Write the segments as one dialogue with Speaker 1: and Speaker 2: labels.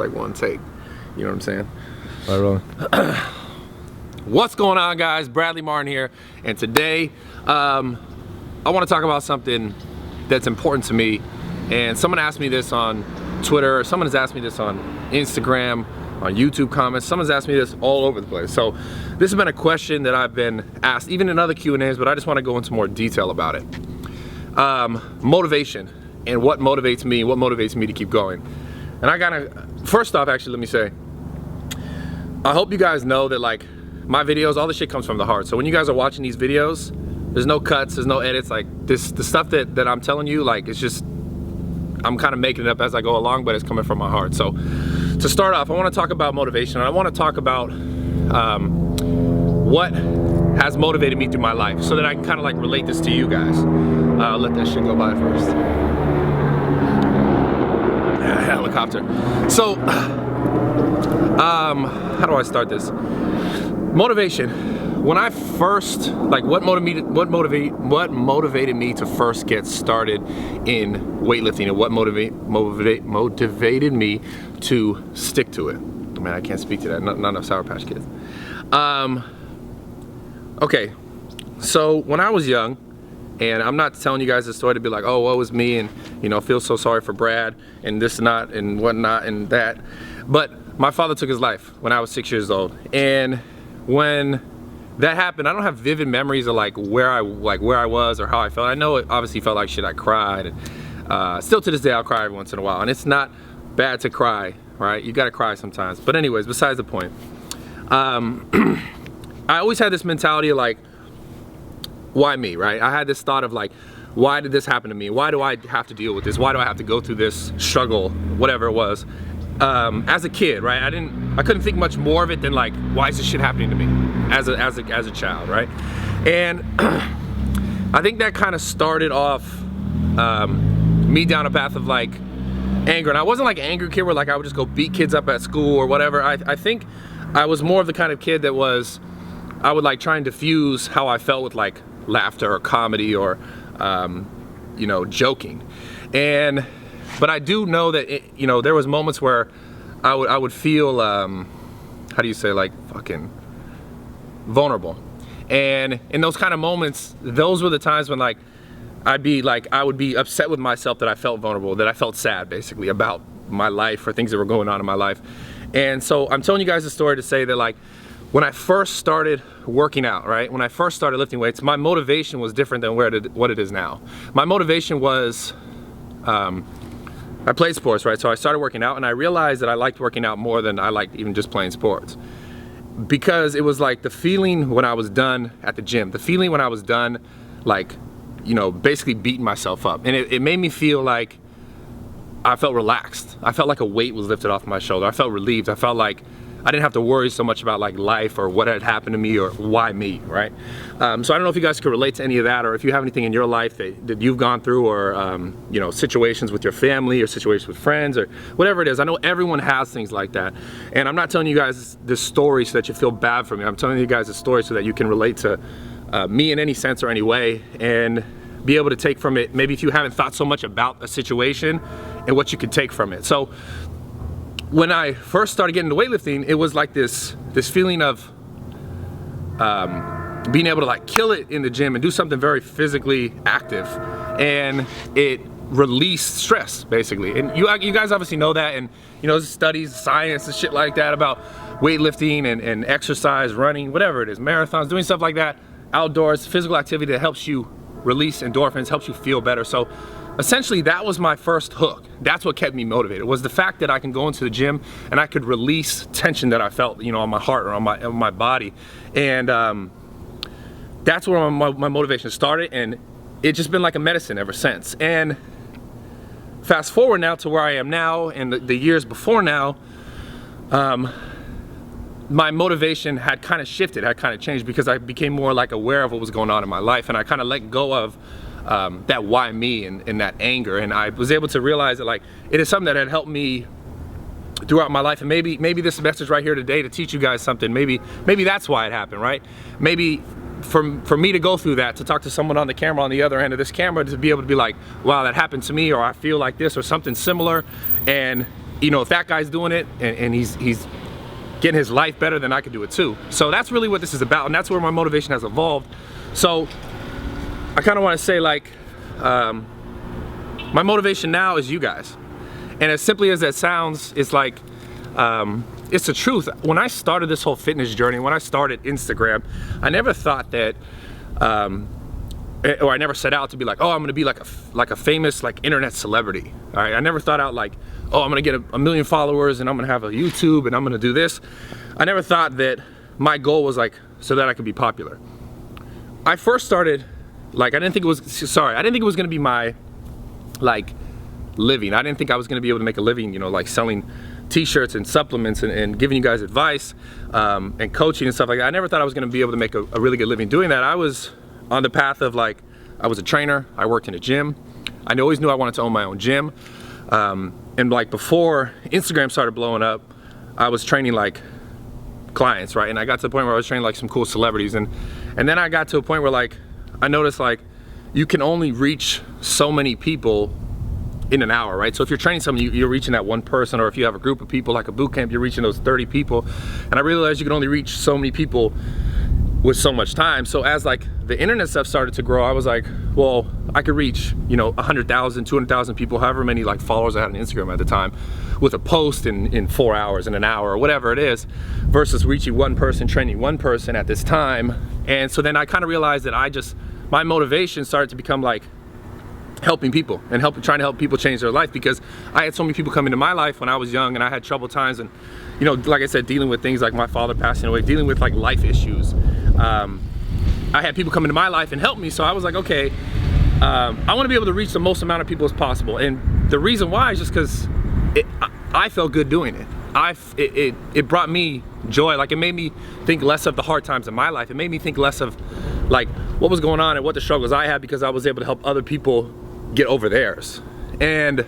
Speaker 1: like one take. You know what I'm saying?
Speaker 2: All right, rolling.
Speaker 1: What's going on, guys? Bradley Martyn here, and today I want to talk about something that's important to me. And someone asked me this on Twitter, someone has asked me this on Instagram, on YouTube comments, someone's asked me this all over the place. So this has been a question that I've been asked, even in other Q&As, but I just want to go into more detail about it. Motivation, and what motivates me to keep going. And I gotta, first off, actually, let me say, I hope you guys know that, like, my videos, all this shit comes from the heart. So when you guys are watching these videos, there's no cuts, there's no edits. Like, the stuff that I'm telling you, like, it's just, I'm kind of making it up as I go along, but it's coming from my heart. So to start off, I want to talk about motivation. I want to talk about what has motivated me through my life, so that I can kind of like relate this to you guys. I'll let that shit go by first. Helicopter. So how do I start this? Motivation. When I first, like, what motivated me to first get started in weightlifting, and what motivated me to stick to it. Man, I can't speak to that. Not enough Sour Patch Kids. Okay, so when I was young, and I'm not telling you guys the story to be like, oh, woe is me, and, you know, feel so sorry for Brad, and this and that, and whatnot, and that. But my father took his life when I was 6 years old, and when that happened, I don't have vivid memories of like where I was or how I felt. I know it obviously felt like shit. I cried, and still to this day I'll cry every once in a while, and it's not bad to cry, right? You gotta cry sometimes. But anyways, besides the point, I always had this mentality of like, why me, right? I had this thought of like, why did this happen to me? Why do I have to deal with this? Why do I have to go through this struggle, whatever it was? As a kid, right? I couldn't think much more of it than like, why is this shit happening to me as a child, right? And I think that kind of started off me down a path of like anger. And I wasn't like an angry kid where like I would just go beat kids up at school or whatever. I think I was more of the kind of kid that was, I would like try and diffuse how I felt with like laughter or comedy or you know, joking. But I do know that it, you know, there was moments where I would feel how do you say, like, fucking vulnerable. And in those kind of moments, those were the times when like I would be upset with myself that I felt vulnerable, that I felt sad basically about my life or things that were going on in my life. And so I'm telling you guys a story to say that, like, when I first started working out, right? When I first started lifting weights, my motivation was different than what it is now. My motivation was, I played sports, right? So I started working out, and I realized that I liked working out more than I liked even just playing sports. Because it was like the feeling when I was done at the gym, the feeling when I was done, like, you know, basically beating myself up. And it made me feel like I felt relaxed. I felt like a weight was lifted off my shoulder. I felt relieved. I felt like I didn't have to worry so much about like life or what had happened to me or why me, right? So I don't know if you guys could relate to any of that, or if you have anything in your life that you've gone through, or you know, situations with your family or situations with friends or whatever it is. I know everyone has things like that. And I'm not telling you guys this story so that you feel bad for me. I'm telling you guys a story so that you can relate to me in any sense or any way, and be able to take from it, maybe if you haven't thought so much about a situation, and what you could take from it. So when I first started getting into weightlifting, it was like this feeling of being able to like kill it in the gym and do something very physically active, and it released stress basically. And you guys obviously know that, and you know, studies, science and shit like that about weightlifting and exercise, running, whatever it is, marathons, doing stuff like that, outdoors, physical activity that helps you release endorphins, helps you feel better. So essentially that was my first hook. That's what kept me motivated, was the fact that I can go into the gym and I could release tension that I felt, you know, on my heart or on my body. And that's where my motivation started, and it's just been like a medicine ever since. And fast forward now to where I am now, and the years before now, my motivation had kind of shifted, had kind of changed, because I became more like aware of what was going on in my life, and I kind of let go of that why me and that anger, and I was able to realize that like it is something that had helped me throughout my life. And maybe this message right here today to teach you guys something, maybe that's why it happened, right? Maybe for me to go through that, to talk to someone on the camera, on the other end of this camera, to be able to be like, wow, that happened to me, or I feel like this, or something similar, and you know, if that guy's doing it and he's getting his life better, then I could do it too. So that's really what this is about, and that's where my motivation has evolved. So I kind of want to say, like, my motivation now is you guys. And as simply as that sounds, it's like, it's the truth. When I started this whole fitness journey, when I started Instagram, I never thought that, or I never set out to be like, oh, I'm gonna be like a famous like internet celebrity. All right, I never thought out like, oh, I'm gonna get a million followers and I'm gonna have a YouTube and I'm gonna do this. I never thought that my goal was like so that I could be popular. I first started, like, I didn't think it was gonna be my like living. I didn't think I was gonna be able to make a living, you know, like selling t-shirts and supplements and giving you guys advice and coaching and stuff like that. I never thought I was gonna be able to make a really good living doing that. I was on the path of like, I was a trainer, I worked in a gym. I always knew I wanted to own my own gym. And like before Instagram started blowing up, I was training like clients, right? And I got to the point where I was training like some cool celebrities. And then I got to a point where like, I noticed like, you can only reach so many people in an hour, right? So if you're training someone, you're reaching that one person, or if you have a group of people like a boot camp, you're reaching those 30 people. And I realized you can only reach so many people with so much time. So as like the internet stuff started to grow, I was like, well, I could reach, you know, 100,000, 200,000 people, however many like followers I had on Instagram at the time, with a post in 4 hours, in an hour, or whatever it is, versus reaching one person, training one person at this time. And so then I kind of realized that my motivation started to become like helping people and trying to help people change their life, because I had so many people come into my life when I was young and I had troubled times, and you know, like I said, dealing with things like my father passing away, dealing with like life issues. I had people come into my life and help me, so I was like, okay, I want to be able to reach the most amount of people as possible. And the reason why is just because I felt good doing it. It brought me joy. Like, it made me think less of the hard times in my life. It made me think less of like what was going on and what the struggles I had, because I was able to help other people get over theirs. And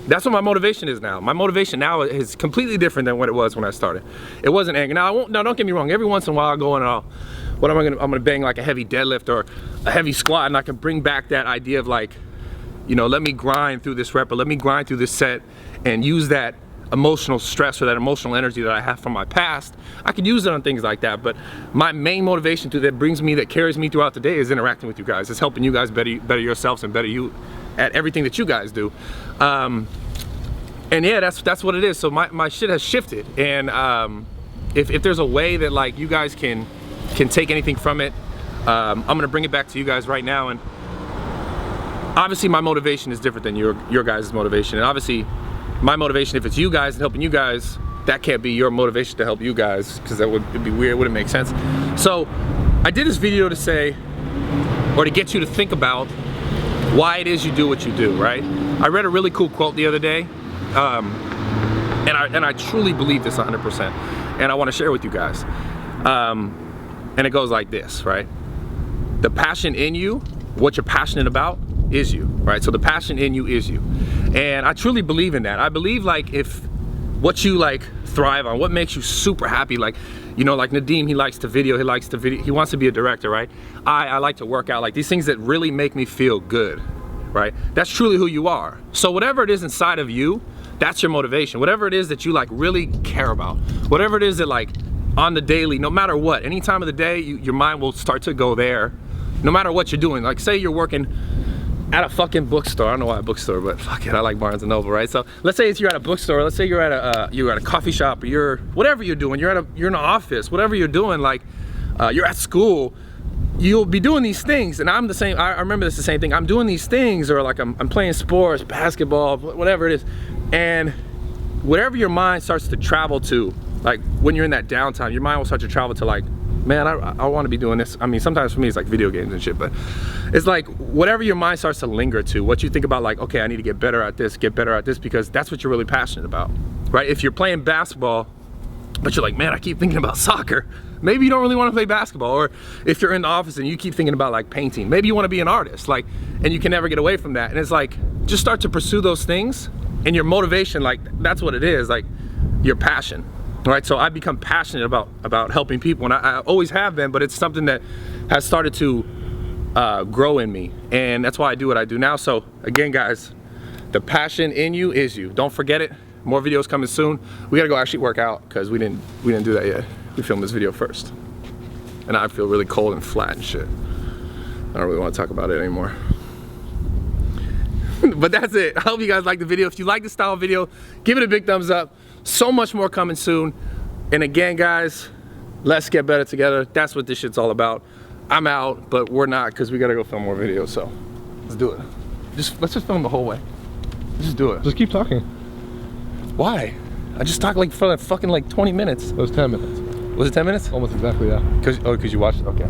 Speaker 1: that's what my motivation is now. My motivation now is completely different than what it was when I started. It wasn't anger. Now, don't get me wrong. Every once in a while, I go and I'm gonna bang like a heavy deadlift or a heavy squat, and I can bring back that idea of like, you know, let me grind through this rep, or let me grind through this set, and use that emotional stress or that emotional energy that I have from my past. I can use it on things like that, but my main motivation that carries me throughout the day is interacting with you guys. It's helping you guys better yourselves and better you at everything that you guys do. And yeah, that's what it is. So my shit has shifted, and if there's a way that like you guys can take anything from it, I'm gonna bring it back to you guys right now. And obviously my motivation is different than your guys' motivation, and obviously my motivation, if it's you guys and helping you guys, that can't be your motivation to help you guys, because it'd be weird, it wouldn't make sense. So I did this video to say, or to get you to think about why it is you do what you do, right? I read a really cool quote the other day, and I truly believe this 100%, and I want to share with you guys. And it goes like this, right? The passion in you, what you're passionate about, is you, right? So the passion in you is you. And I truly believe in that. I believe like if what you like thrive on, what makes you super happy, like, you know, like Nadeem, he wants to be a director, right? I like to work out, like these things that really make me feel good, right? That's truly who you are. So whatever it is inside of you, that's your motivation. Whatever it is that you like really care about, whatever it is that like on the daily, no matter what, any time of the day, your mind will start to go there, no matter what you're doing. Like say you're working at a fucking bookstore. I don't know why a bookstore, but fuck it, I like Barnes & Noble, right? So let's say you're at a bookstore, let's say you're at a coffee shop, or whatever you're doing, you're in an office, whatever you're doing, like you're at school, you'll be doing these things. And I'm the same, I remember this the same thing. I'm doing these things, or like I'm playing sports, basketball, whatever it is. And whatever your mind starts to travel to, like when you're in that downtime, your mind will start to travel to like, man, I want to be doing this. I mean, sometimes for me it's like video games and shit, but it's like whatever your mind starts to linger to, what you think about, like, okay, I need to get better at this, because that's what you're really passionate about, right? If you're playing basketball, but you're like, man, I keep thinking about soccer, maybe you don't really want to play basketball. Or if you're in the office and you keep thinking about like painting, maybe you want to be an artist, like, and you can never get away from that. And it's like, just start to pursue those things, and your motivation, like, that's what it is, like your passion. Right, so I've become passionate about helping people, and I always have been, but it's something that has started to grow in me, and that's why I do what I do now. So again, guys, The passion in you is you. Don't forget it. More videos coming soon. We gotta go actually work out because we didn't do that yet. We filmed this video first. And I feel really cold and flat and shit. I don't really want to talk about it anymore. But that's it. I hope you guys liked the video. If you like this style of video, give it a big thumbs up. So much more coming soon. And again, guys, let's get better together. That's what this shit's all about. I'm out, but we're not because we gotta go film more videos. So let's do it. Let's just film the whole way. Let's just do it.
Speaker 2: Just keep talking.
Speaker 1: Why? I just talked like for like fucking like 20 minutes.
Speaker 2: It was 10 minutes.
Speaker 1: Was it 10 minutes?
Speaker 2: Almost exactly, yeah.
Speaker 1: Cause you watched it, okay.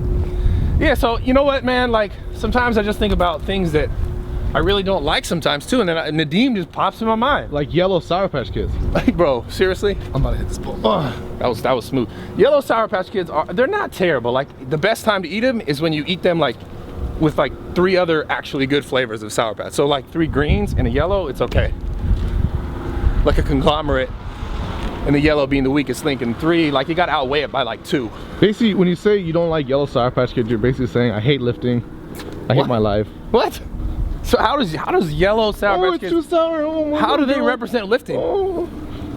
Speaker 1: Yeah, so you know what, man, like sometimes I just think about things that I really don't like sometimes too, and then Nadim just pops in my mind.
Speaker 2: Like yellow Sour Patch Kids.
Speaker 1: Like, bro, seriously?
Speaker 2: I'm about to hit this ball.
Speaker 1: That was smooth. Yellow Sour Patch Kids they're not terrible. Like the best time to eat them is when you eat them like with like 3 other actually good flavors of Sour Patch. So like 3 greens and a yellow, it's okay. Like a conglomerate, and the yellow being the weakest link, and 3, like you gotta outweigh it by like 2.
Speaker 2: Basically, when you say you don't like yellow Sour Patch Kids, you're basically saying I hate lifting, I hate my life.
Speaker 1: What? So how does yellow Sour Patch Kids?
Speaker 2: It's too sour. Oh,
Speaker 1: how do they represent lifting?
Speaker 2: Oh,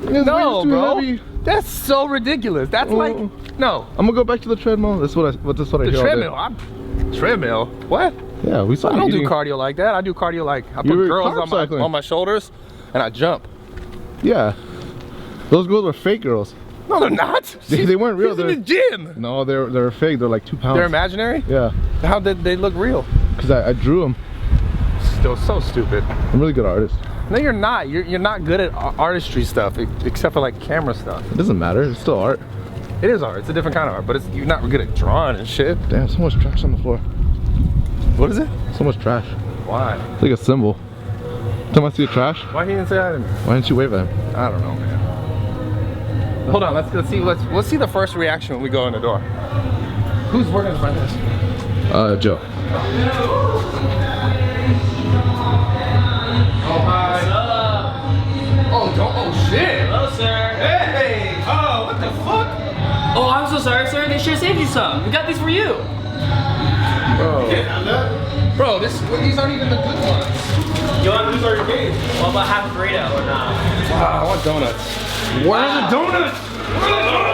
Speaker 1: no, bro.
Speaker 2: Heavy.
Speaker 1: That's so ridiculous. That's like no.
Speaker 2: I'm gonna go back to the treadmill. That's what I hear.
Speaker 1: The treadmill. Treadmill. What?
Speaker 2: Yeah, we saw.
Speaker 1: I don't do cardio like that. I do cardio like I put girls on my shoulders and I jump.
Speaker 2: Yeah. Those girls were fake girls.
Speaker 1: No, they're not.
Speaker 2: They weren't real.
Speaker 1: They're in the gym.
Speaker 2: No, they're fake. They're like 2 pounds.
Speaker 1: They're imaginary?
Speaker 2: Yeah.
Speaker 1: How did they look real?
Speaker 2: Because I drew them.
Speaker 1: Still so stupid.
Speaker 2: I'm a really good artist.
Speaker 1: No, you're not. You're not good at artistry stuff, except for like camera stuff.
Speaker 2: It doesn't matter. It's still art.
Speaker 1: It is art. It's a different kind of art, but you're not good at drawing and shit.
Speaker 2: Damn, so much trash on the floor.
Speaker 1: What is it?
Speaker 2: So much trash.
Speaker 1: Why?
Speaker 2: It's like a symbol. Time I see the trash.
Speaker 1: Why he didn't say that?
Speaker 2: Why didn't you wave at him?
Speaker 1: I don't know, man. Hold on. Let's see the first reaction when we go in the door. Who's working in front of this?
Speaker 2: Joe.
Speaker 1: Oh, hi.
Speaker 3: What's up?
Speaker 1: Oh shit.
Speaker 3: Hello, sir.
Speaker 1: Hey. Oh, what the fuck?
Speaker 3: Oh, I'm so sorry, sir. They should have saved you some. We got these for you.
Speaker 1: Bro, these aren't even the good ones.
Speaker 3: You want to lose all your games? Well, about half a burrito or not?
Speaker 1: Wow, I want donuts. Where are the donuts? Where are the donuts?